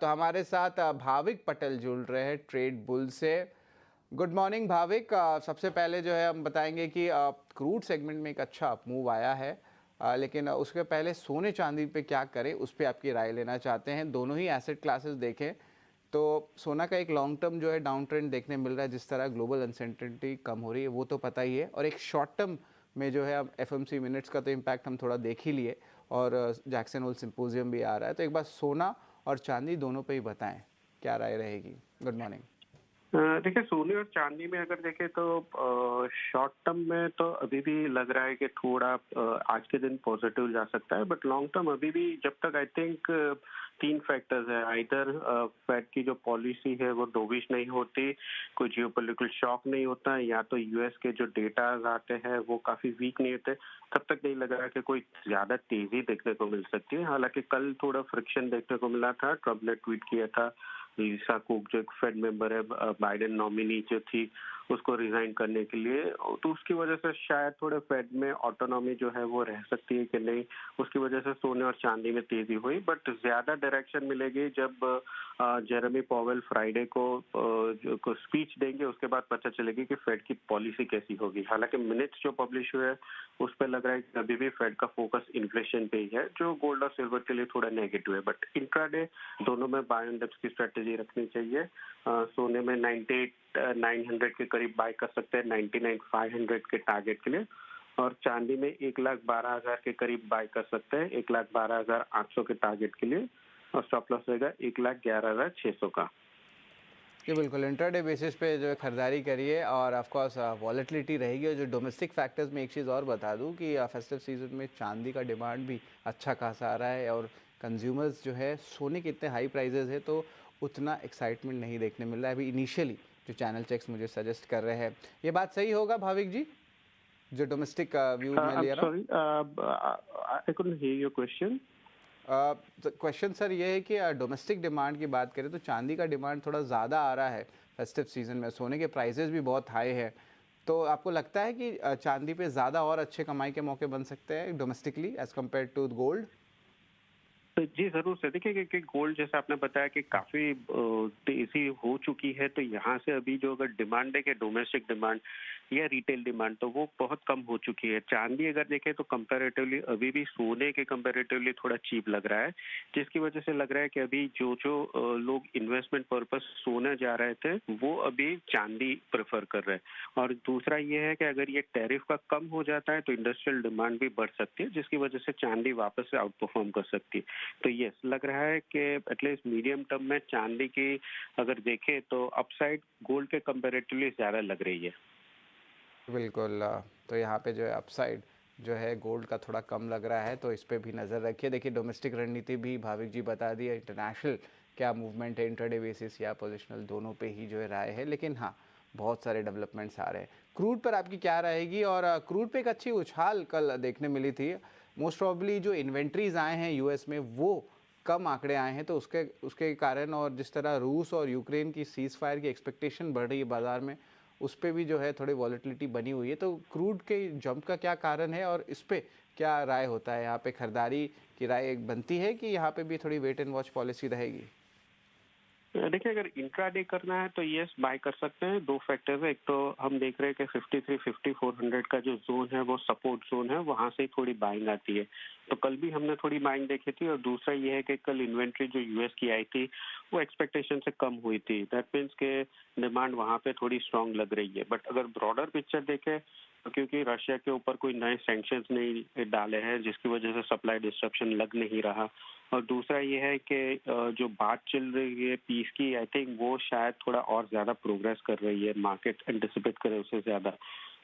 तो हमारे साथ भाविक पटेल जुड़ रहे हैं ट्रेड बुल से। Good morning Bhavik. सबसे पहले जो है हम बताएंगे कि क्रूड सेगमेंट में एक अच्छा मूव आया है, लेकिन उसके पहले सोने चांदी पे क्या करें उस पर आपकी राय लेना चाहते हैं। दोनों ही एसेट क्लासेस देखें तो सोना का एक लॉन्ग टर्म जो है डाउन ट्रेंड देखने मिल रहा है, जिस तरह ग्लोबल अनसर्टेनिटी कम हो रही है वो तो पता ही है, और एक शॉर्ट टर्म में जो है अब एफएमसी मिनट्स का तो इम्पैक्ट हम थोड़ा देख ही लिए, और जैक्सन होल सिंपोजियम भी आ रहा है। तो एक बार सोना और चांदी दोनों पे ही बताएं क्या राय रहेगी। Good morning. देखिए, सोने और चांदी में अगर देखें तो शॉर्ट टर्म में तो अभी भी लग रहा है कि थोड़ा आज के दिन पॉजिटिव जा सकता है, बट लॉन्ग टर्म अभी भी जब तक आई थिंक तीन फैक्टर्स है। आइदर फेड की जो पॉलिसी है वो डोविश नहीं होती, कोई जियोपॉलिटिकल शॉक नहीं होता, या तो यूएस के जो डेटा आते हैं वो काफी वीक नहीं होते, तब तक नहीं लग रहा कि कोई ज्यादा तेजी देखने को मिल सकती है। हालांकि कल थोड़ा फ्रिक्शन देखने को मिला था। ट्रम्प ने ट्वीट किया था लिसा कुक जो एक फेड मेंबर है, बाइडेन नॉमिनी जो थी, उसको रिजाइन करने के लिए, तो उसकी वजह से शायद थोड़े फेड में ऑटोनॉमी जो है वो रह सकती है कि नहीं, उसकी वजह से सोने और चांदी में तेजी हुई। बट ज्यादा डायरेक्शन मिलेगी जब जेरेमी पॉवेल फ्राइडे को स्पीच देंगे, उसके बाद पता चलेगी कि फेड की पॉलिसी कैसी होगी। हालांकि मिनट्स जो पब्लिश हुए हैं उस पर लग रहा है कि अभी भी फेड का फोकस इन्फ्लेशन पे ही है, जो गोल्ड और सिल्वर के लिए थोड़ा नेगेटिव है। बट इंट्राडे दोनों में बाय एंड डिप्स की स्ट्रेटेजी रखनी चाहिए। सोने में 98,900 के करीब बाय कर सकते हैं 99,500 के टारगेट के लिए, और चांदी में 1,12,000 के करीब बाय कर सकते हैं 1,12,800 के टारगेट के लिए, और स्टॉप लॉस रहेगा 1,11,600 का। जी बिल्कुल, इंट्राडे बेसिस पे जो है खरीदारी करिए, और ऑफ कोर्स वॉलेटिलिटी रहेगी। और जो डोमेस्टिक फैक्टर्स में एक चीज़ और बता दूं कि फेस्टिव सीजन में चांदी का डिमांड भी अच्छा खासा आ रहा है, और कंज्यूमर्स जो है सोने के इतने हाई प्राइजेस है तो उतना एक्साइटमेंट नहीं देखने मिल रहा है अभी इनिशियली, जो चैनल चेक्स मुझे सजेस्ट कर रहे हैं। ये बात सही होगा भाविक जी, जो डोमेस्टिक व्यू में I'm ले रहा हूँ? sorry, I couldn't hear your question. Question sir ये है कि डोमेस्टिक डिमांड की बात करें तो चांदी का डिमांड थोड़ा ज़्यादा आ रहा है फेस्टिव सीजन में, सोने के प्राइसेस भी बहुत हाई है। तो आपको लगता है कि चांदी पे ज़्यादा और अच्छे कमाई के मौके बन सकते हैं domestically as compared to gold? तो जी जरूर से देखिए कि गोल्ड जैसे आपने बताया कि काफी तेजी हो चुकी है, तो यहाँ से अभी जो अगर डिमांड है कि डोमेस्टिक डिमांड या रिटेल डिमांड, तो वो बहुत कम हो चुकी है। चांदी अगर देखें तो कंपैरेटिवली अभी भी सोने के कंपैरेटिवली थोड़ा चीप लग रहा है, जिसकी वजह से लग रहा है कि अभी जो जो लोग इन्वेस्टमेंट पर्पस सोने जा रहे थे वो अभी चांदी प्रेफर कर रहे हैं। और दूसरा ये है कि अगर ये टैरिफ का कम हो जाता है तो इंडस्ट्रियल डिमांड भी बढ़ सकती है, जिसकी वजह से चांदी वापस से आउट परफॉर्म कर सकती है। तो यस, लग रहा है कि एटलीस्ट मीडियम टर्म में चांदी की अगर देखें तो अपसाइड गोल्ड के कंपैरेटिवली ज्यादा लग रही है। बिल्कुल। तो यहाँ पे जो है अपसाइड जो है गोल्ड का थोड़ा कम लग रहा है, तो इस पे भी नज़र रखिए। देखिए डोमेस्टिक रणनीति भी भाविक जी बता दी है, इंटरनेशनल क्या मूवमेंट है, इंट्राडे बेसिस या पोजिशनल, दोनों पे ही जो है राय है। लेकिन हाँ, बहुत सारे डेवलपमेंट्स आ रहे हैं। क्रूड पर आपकी क्या रहेगी? और क्रूड पे एक अच्छी उछाल कल देखने मिली थी। मोस्ट प्रॉब्ली जो इन्वेंट्रीज आए हैं यूएस में वो कम आंकड़े आए हैं, तो उसके उसके कारण, और जिस तरह रूस और यूक्रेन की सीज़ फायर की एक्सपेक्टेशन बढ़ रही है बाज़ार में, उस पे भी जो है थोड़ी वॉलेटिलिटी बनी हुई है। तो क्रूड के जंप का क्या कारण है और इस पे क्या राय होता है? यहाँ पे खरीदारी की राय एक बनती है कि यहाँ पे भी थोड़ी वेट एंड वॉच पॉलिसी रहेगी? देखिए, अगर इंट्राडे करना है तो यस, बाय कर सकते हैं। दो फैक्टर्स है, एक तो हम देख रहे हैं कि 53-5400 का जो जोन है वो सपोर्ट जोन है, वहां से ही थोड़ी बाइंग आती है, तो कल भी हमने थोड़ी बाइंग देखी थी। और दूसरा ये है कि कल इन्वेंट्री जो यूएस की आई थी वो एक्सपेक्टेशन से कम हुई थी, दैट मीन्स के डिमांड वहां पे थोड़ी स्ट्रांग लग रही है। बट अगर ब्रॉडर पिक्चर देखें तो क्योंकि रशिया के ऊपर कोई नए सैंक्शंस नहीं डाले हैं, जिसकी वजह से सप्लाई डिस्ट्रप्शन लग नहीं रहा, और दूसरा ये है कि जो बात चल रही है पीस की, आई थिंक वो शायद थोड़ा और ज्यादा प्रोग्रेस कर रही है, मार्केट एंटिसिपेट करे उससे ज्यादा।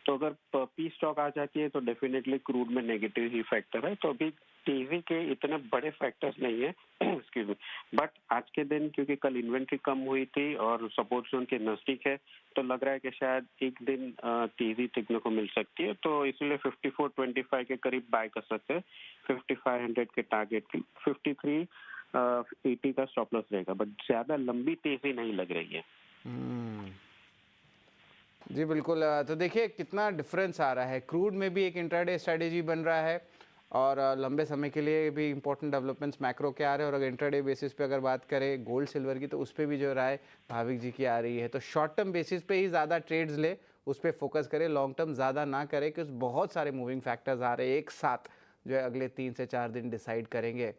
तो अगर पीस स्टॉक आ जाती है तो डेफिनेटली क्रूड में नेगेटिव ही फैक्टर है। तो अभी तेजी के इतने बड़े फैक्टर्स नहीं है एक्सक्यूज मी, बट आज के दिन क्योंकि कल इन्वेंट्री कम हुई थी और सपोर्ट जोन के नजदीक है, तो लग रहा है कि शायद एक दिन तेजी टिकने को मिल सकती है, तो इसलिए 5425 के करीब बाय कर सकते हैं 5500 के टारगेट की। 5380 का स्टॉप लॉस रहेगा, बट ज्यादा लंबी तेजी नहीं लग रही है। जी बिल्कुल। तो देखिए कितना डिफरेंस आ रहा है, क्रूड में भी एक इंट्राडे स्ट्रेटेजी बन रहा है, और लंबे समय के लिए भी इंपॉर्टेंट डेवलपमेंट्स मैक्रो के आ रहे हैं। और अगर इंट्राडे बेसिस पे अगर बात करें गोल्ड सिल्वर की, तो उस पर भी जो राय भाविक जी की आ रही है। तो शॉर्ट टर्म बेसिस पे ही ज़्यादा ट्रेड्स ले, उस पर फोकस करें, लॉन्ग टर्म ज़्यादा ना करें, क्योंकि बहुत सारे मूविंग फैक्टर्स आ रहे हैं एक साथ जो है अगले 3 से 4 दिन डिसाइड करेंगे।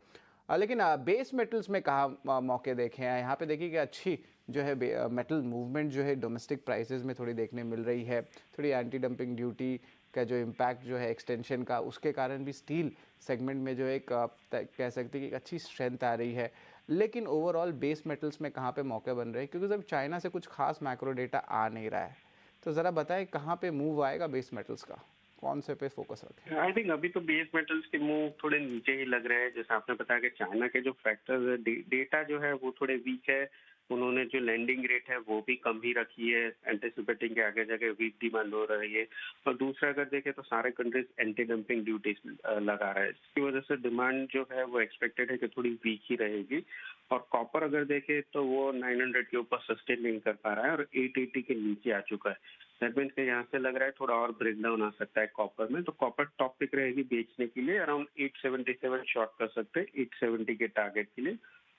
लेकिन बेस मेटल्स में कहाँ मौके देखे हैं? यहाँ पे देखिए कि अच्छी जो है मेटल मूवमेंट जो है डोमेस्टिक प्राइसेस में थोड़ी देखने मिल रही है। थोड़ी एंटी डंपिंग ड्यूटी का जो इम्पैक्ट जो है एक्सटेंशन का, उसके कारण भी स्टील सेगमेंट में जो एक कह सकते हैं कि एक अच्छी स्ट्रेंथ आ रही है। लेकिन ओवरऑल बेस मेटल्स में कहाँ पे मौके बन रहे हैं? क्योंकि जब चाइना से कुछ खास मैक्रो डेटा आ नहीं रहा है, तो ज़रा बताएं कहाँ पे मूव आएगा बेस मेटल्स का, कौन से पे फोकस रखें? आई थिंक अभी तो बेस मेटल्स के मूव थोड़े नीचे ही लग रहे हैं। जैसे आपने बताया कि चाइना के जो फैक्टर्स है, डेटा जो है वो थोड़े वीक है। उन्होंने जो लैंडिंग रेट है वो भी कम ही रखी है, एंटिसिपेटिंग के आगे जाके वीक डिमांड हो रही है। और दूसरा अगर देखें तो सारे कंट्रीज एंटी डंपिंग ड्यूटीज लगा रहा है, इसकी वजह से डिमांड जो है वो एक्सपेक्टेड है कि थोड़ी वीक ही रहेगी। और कॉपर अगर देखें तो वो 900 के ऊपर सस्टेन नहीं कर पा रहा है और 880 के नीचे आ चुका है। दैट मीन्स के यहाँ से लग रहा है थोड़ा और ब्रेकडाउन आ सकता है कॉपर में। तो कॉपर टॉप पिक रहेगी बेचने के लिए, अराउंड 877 शॉर्ट कर सकते हैं 870 के टारगेट के लिए,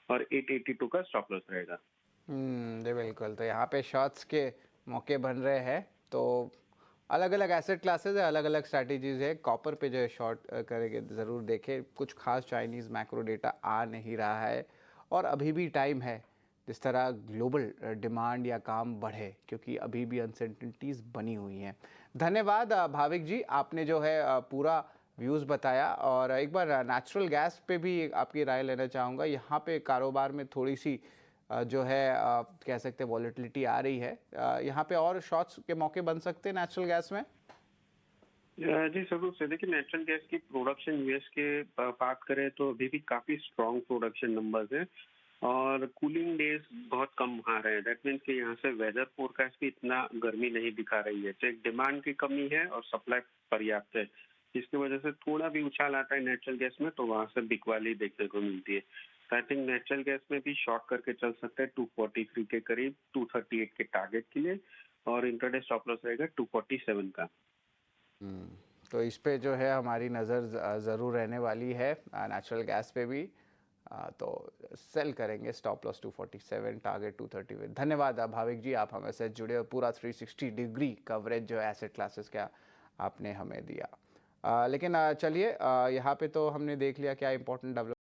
और 882 का स्टॉप लॉस रहेगा। जी बिल्कुल। तो यहाँ पे शॉर्ट्स के मौके बन रहे हैं। तो अलग अलग एसेट क्लासेस है, अलग अलग स्ट्रैटेजीज है। कॉपर पे जो है शॉर्ट करेंगे ज़रूर देखें। कुछ खास चाइनीज़ मैक्रो डेटा आ नहीं रहा है और अभी भी टाइम है जिस तरह ग्लोबल डिमांड या काम बढ़े, क्योंकि अभी भी अनसर्टिनिटीज़ बनी हुई हैं। धन्यवाद भाविक जी, आपने जो है पूरा व्यूज़ बताया। और एक बार नेचुरल गैस पे भी आपकी राय लेना चाहूँगा। यहाँ पे कारोबार में थोड़ी सी जो है कह सकते हैं वॉलेटिलिटी आ रही है। यहाँ पे और शॉर्ट्स के मौके बन सकते हैं नेचुरल गैस में? जी जरूर से देखिए, नेचुरल गैस की प्रोडक्शन यूएस के बात करें तो अभी भी काफी स्ट्रॉन्ग प्रोडक्शन नंबर्स हैं और कूलिंग डेज बहुत कम आ रहे हैं। दैट मीन्स कि यहाँ से वेदर फोरकास्ट भी इतना गर्मी नहीं दिखा रही है। तो एक डिमांड की कमी है और सप्लाई पर्याप्त है, जिसकी वजह से थोड़ा भी उछाल आता है नेचुरल गैस में, तो वहां से बिकवाली देखने को मिलती है। तो आई थिंक नेचुरल गैस में भी शॉर्ट करके चल सकते हैं 243 के करीब 238 के टारगेट के लिए, और इंटरडे स्टॉप लॉस रहेगा 247 का। तो इस पे जो है हमारी नज़र ज़रूर रहने वाली है, नेचुरल गैस पे भी। तो सेल करेंगे, स्टॉप लॉस 247, टारगेट 230 में। धन्यवाद भाविक जी, आप हमें से जुड़े हो। पूरा 360 डिग्री कवरेज जो है एसेट क्लासेस का आपने हमें दिया। लेकिन चलिए, यहाँ पे तो हमने देख लिया क्या इंपॉर्टेंट डेवलप